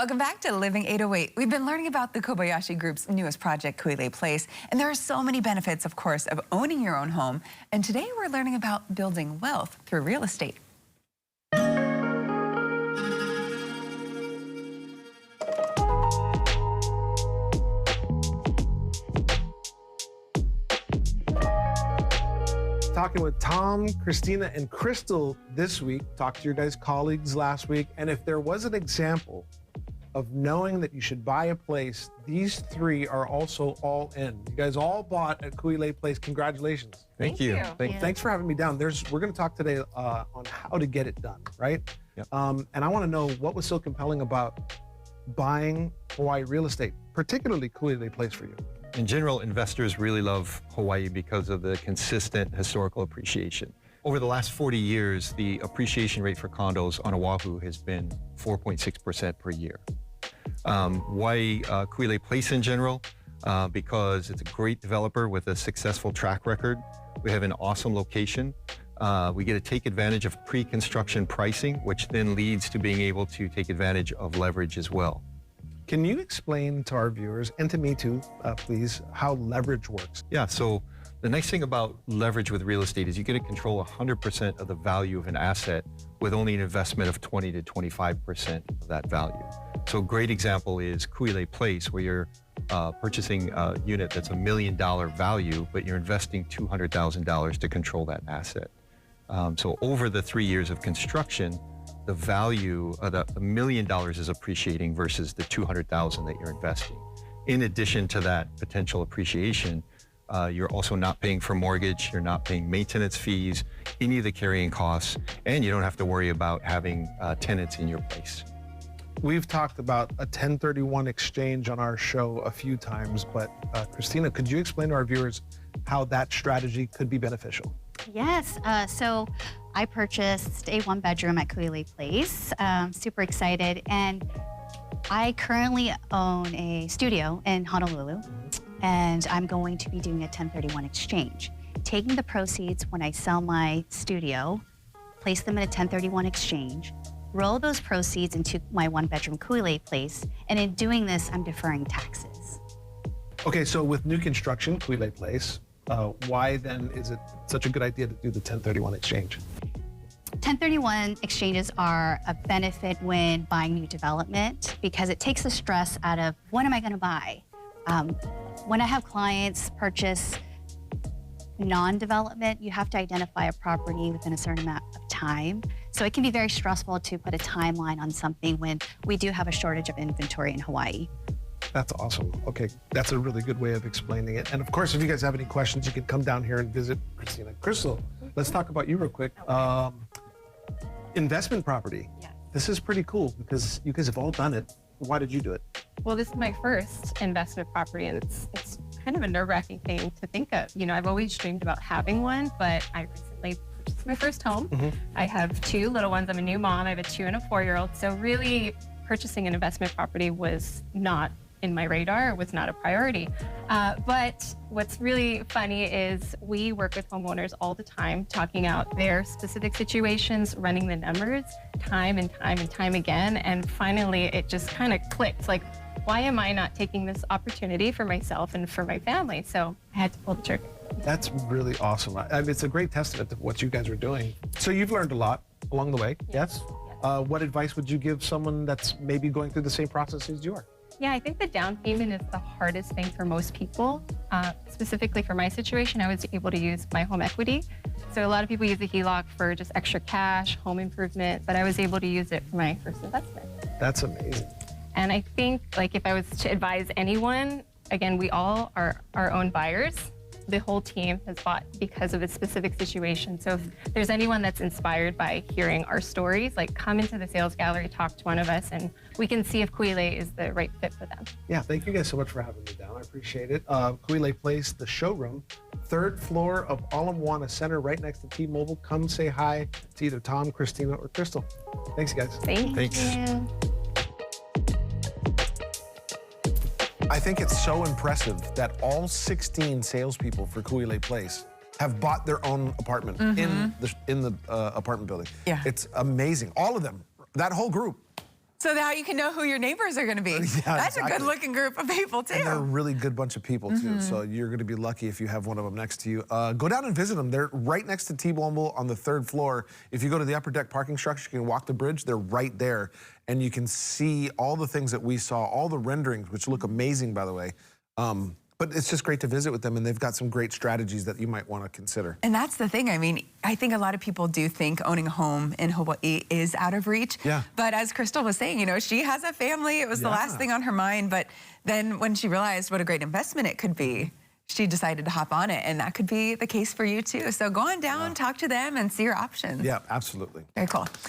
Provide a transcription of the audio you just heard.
Welcome back to Living 808. We've been learning about the Kobayashi Group's newest project, Kuilei Place, and there are so many benefits, of course, of owning your own home. And today we're learning about building wealth through real estate. Talking with Tom, Christina, and Crystal this week. Talked to your guys' colleagues last week. And if there was an example of knowing that you should buy a place, these three are also all in. You guys all bought at Kuilei Place. Congratulations. Thank you. Thanks for having me down. We're going to talk today on how to get it done, right? Yep. And I want to know what was so compelling about buying Hawaii real estate, particularly Kuilei Place for you. In general, investors really love Hawaii because of the consistent historical appreciation. Over the last 40 years, the appreciation rate for condos on Oahu has been 4.6% per year. Why Kuilei Place in general? Because it's a great developer with a successful track record. We have an awesome location. We get to take advantage of pre-construction pricing, which then leads to being able to take advantage of leverage as well. Can you explain to our viewers, and to me too, please, how leverage works? Yeah, so the nice thing about leverage with real estate is you get to control 100% of the value of an asset with only an investment of 20 to 25% of that value. So a great example is Kuilei Place, where you're purchasing a unit that's $1 million value, but you're investing $200,000 to control that asset. So over the 3 years of construction, the value of the $1 million is appreciating versus the $200,000 that you're investing. In addition to that potential appreciation, you're also not paying for mortgage, you're not paying maintenance fees, any of the carrying costs, and you don't have to worry about having tenants in your place. We've talked about a 1031 exchange on our show a few times, but Christina, could you explain to our viewers how that strategy could be beneficial? Yes, so I purchased a one-bedroom at Kuilei Place. Super excited, and I currently own a studio in Honolulu, and I'm going to be doing a 1031 exchange. Taking the proceeds when I sell my studio, place them in a 1031 exchange, roll those proceeds into my one-bedroom Kuilei Place, and in doing this, I'm deferring taxes. Okay, so with new construction, Kuilei Place, why then is it such a good idea to do the 1031 exchange? 1031 exchanges are a benefit when buying new development because it takes the stress out of what am I going to buy? When I have clients purchase non-development, you have to identify a property within a certain amount of time. So it can be very stressful to put a timeline on something when we do have a shortage of inventory in Hawaii. That's awesome. Okay, that's a really good way of explaining it. And of course, if you guys have any questions, you can come down here and visit Christina. Crystal, let's talk about you real quick. Investment property. Yes. This is pretty cool because you guys have all done it. Why did you do it? Well, this is my first investment property, and it's kind of a nerve-wracking thing to think of. You know, I've always dreamed about having one, but I recently purchased my first home. I have two little ones. I'm a new mom. I have a 2- and a 4-year-old. So really, purchasing an investment property was not in my radar. It was not a priority. But what's really funny is we work with homeowners all the time, talking out their specific situations, running the numbers time and time and time again. And finally, it just kind of clicked. Like, why am I not taking this opportunity for myself and for my family? So I had to pull the trigger. That's really awesome. I mean, it's a great testament to what you guys are doing. So you've learned a lot along the way, yes? What advice would you give someone that's maybe going through the same process as you are? Yeah, I think the down payment is the hardest thing for most people. Specifically for my situation, I was able to use my home equity. So a lot of people use a HELOC for just extra cash, home improvement, but I was able to use it for my first investment. That's amazing. And I think, like, if I was to advise anyone, again, we all are our own buyers. The whole team has bought because of a specific situation. So if there's anyone that's inspired by hearing our stories, like, come into the sales gallery, talk to one of us, and we can see if Kuilei is the right fit for them. Yeah, thank you guys so much for having me down. I appreciate it. Kuilei Place, the showroom, 3rd floor of Ala Moana Center, right next to T-Mobile. Come say hi to either Tom, Christina, or Crystal. Thanks, guys. Thanks. You. I think it's so impressive that all 16 salespeople for Kuilei Place have bought their own apartment in the apartment building. Yeah. It's amazing. All of them, that whole group. So now you can know who your neighbors are going to be. That's a good-looking group of people, too. And they're a really good bunch of people, too. So you're going to be lucky if you have one of them next to you. Go down and visit them. They're right next to T-Mobile on the 3rd floor. If you go to the upper deck parking structure, you can walk the bridge. They're right there. And you can see all the things that we saw, all the renderings, which look amazing, by the way. But it's just great to visit with them, and they've got some great strategies that you might want to consider. And that's the thing. I mean, I think a lot of people do think owning a home in Hawaii is out of reach. Yeah. But as Crystal was saying, you know, she has a family. It was the last thing on her mind. But then when she realized what a great investment it could be, she decided to hop on it. And that could be the case for you, too. So go on down, talk to them, and see your options. Yeah, absolutely. Very cool.